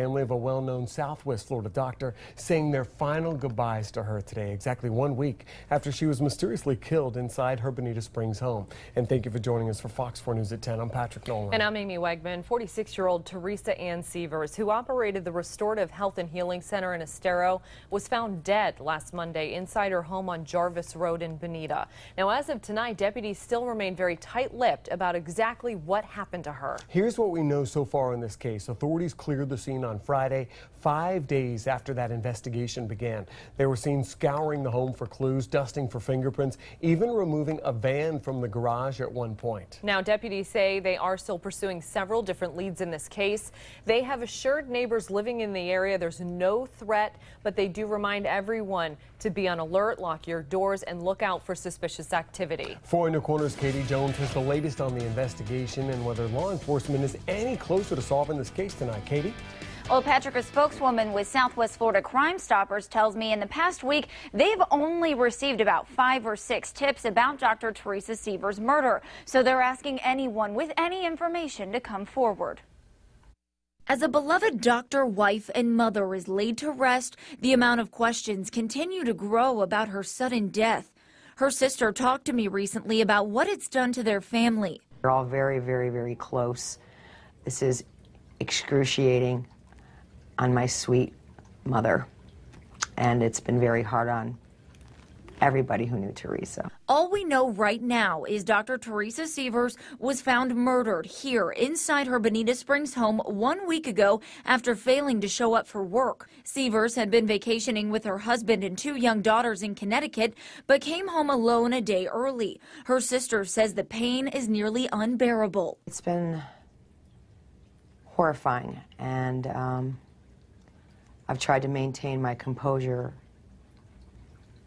Family of a well-known Southwest Florida doctor saying their final goodbyes to her today, exactly 1 week after she was mysteriously killed inside her Bonita Springs home. And thank you for joining us for Fox 4 News at 10. I'm Patrick Nolan. And I'm Amy Wegman. 46-year-old Teresa Ann Sievers, who operated the Restorative Health and Healing Center in Estero, was found dead last Monday inside her home on Jarvis Road in Bonita. Now, as of tonight, deputies still remain very tight-lipped about exactly what happened to her. Here's what we know so far in this case. Authorities cleared the scene on Friday, 5 days after that investigation began. They were seen scouring the home for clues, dusting for fingerprints, even removing a van from the garage at one point. Now, deputies say they are still pursuing several different leads in this case. They have assured neighbors living in the area there's no threat, but they do remind everyone to be on alert, lock your doors, and look out for suspicious activity. 4 in the Corner's Katie Jones has the latest on the investigation and whether law enforcement is any closer to solving this case tonight. Katie? Well, Patrick, a spokeswoman with Southwest Florida Crime Stoppers tells me in the past week they've only received about 5 or 6 tips about Dr. Teresa Sievers' murder. So they're asking anyone with any information to come forward. As a beloved doctor, wife, and mother is laid to rest, the amount of questions continue to grow about her sudden death. Her sister talked to me recently about what it's done to their family. We're all very, very, very close. This is excruciating on my sweet mother, and it's been very hard on everybody who knew Teresa. All we know right now is Dr. Teresa Sievers was found murdered here inside her Bonita Springs home 1 week ago after failing to show up for work. Sievers had been vacationing with her husband and 2 young daughters in Connecticut, but came home alone a day early. Her sister says the pain is nearly unbearable. It's been horrifying, and I've tried to maintain my composure,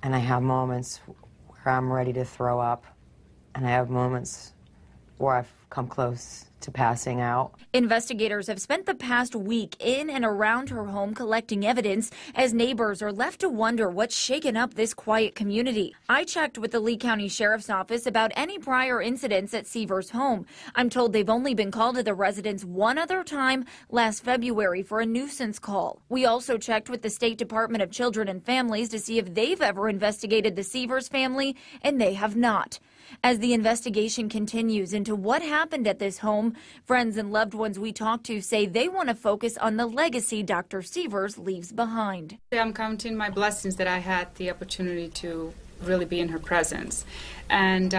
and I have moments where I'm ready to throw up, and I have moments where I've come close to passing out. Investigators have spent the past week in and around her home collecting evidence as neighbors are left to wonder what's shaken up this quiet community. I checked with the Lee County Sheriff's Office about any prior incidents at Sievers' home. I'm told they've only been called to the residence one other time last February for a nuisance call. We also checked with the State Department of Children and Families to see if they've ever investigated the Sievers family, and they have not. As the investigation continues into what happened at this home, friends and loved ones we talked to say they want to focus on the legacy Dr. Sievers leaves behind. I'm counting my blessings that I had the opportunity to really be in her presence. And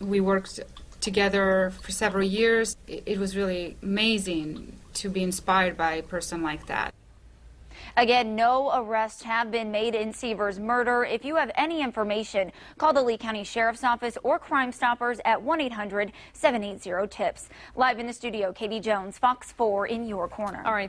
we worked together for several years. It was really amazing to be inspired by a person like that. Again, no arrests have been made in Sievers' murder. If you have any information, call the Lee County Sheriff's Office or Crime Stoppers at 1-800-780-TIPS. Live in the studio, Katie Jones, Fox 4 in your corner. All right.